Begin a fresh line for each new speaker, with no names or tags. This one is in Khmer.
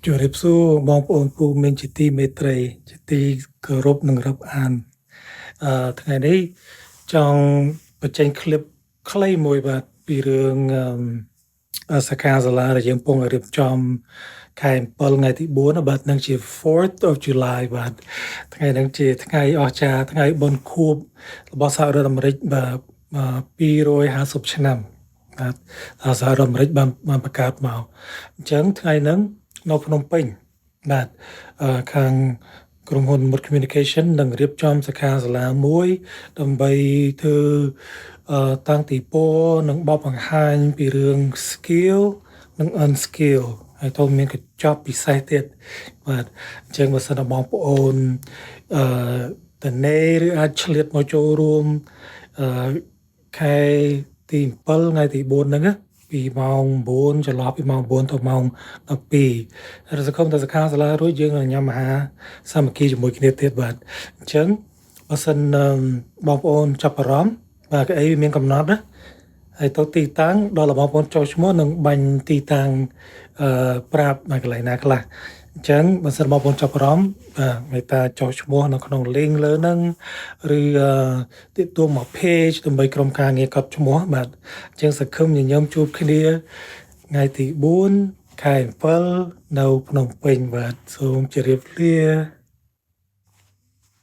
ជំរាបសួរបងប្អូនពូមីងជាទីមេត្រីជាទីគោរពនិងរាប់អានថ្ងៃនេះចង់បញ្ចេញคลิปខ្លីមួយបាទពីរឿងសិក្ខាសាលាដែលយើងកំពុងរៀបចំខែ7ថ្ងៃទី4បាទនឹងជា 4th of July បាទថ្ងៃហ្នឹងជាថ្ងៃអស្ចារ្យថ្ងៃបុណ្យខួបរបស់សហរដ្ឋអាមេរិកបាទ250ឆ្នាំបាទសហរដ្ឋអាមេរិកបានបង្កើតមកអញ្ចឹងថ្ងៃហ្នឹងនៅភ្នំពេញបាទខាងក្រុមហ៊ុន Mood Communication នឹងរៀបចំសិក្ខាសាលាមួយដើម្បីធ្វើតាំងទីពរនិងបបបង្ហាញពីរឿង skill និង unskill ហើយទៅមានកញ្ចប់ពិសេសទៀតបាទអញ្ចឹងបើសិនបងប្អូនតនេឬអាចឆ្លៀតមកចូលរួមខែទី7ថ្ងៃទី4ហ្នឹងណាពីម៉ោង9ចន្លោះពីម៉ោង9ទៅម៉ោង12ហើយសង្ឃឹមថាសិក្ខាសាលារួចយើងនឹងញ៉ាំអាហារសាមគ្គីជាមួយគ្នាទៀតបាទអញ្ចឹងបើសិនបងប្អូនចាប់អារម្មណ៍បាទកៅអីមានកំណត់ណាហើយទៅទីតាំងដល់បងប្អូនចុះឈ្មោះនឹងបាញ់ទីតាំងប្រាប់នៅកន្លែងណាខ្លះអញ្ចឹងបើសិនបងប្អូនចាប់អារម្មណ៍បាទមេត្តាចុះឈ្មោះនៅក្នុង link លើហ្នឹងឬទាក់ទងមក page ដើម្បីក្រុមការងារកត់ឈ្មោះបាទអញ្ចឹងសង្ឃឹមញញឹមជួបគ្នាថ្ងៃទី4ខែ7នៅភ្នំពេញបាទសូមជម្រាបលា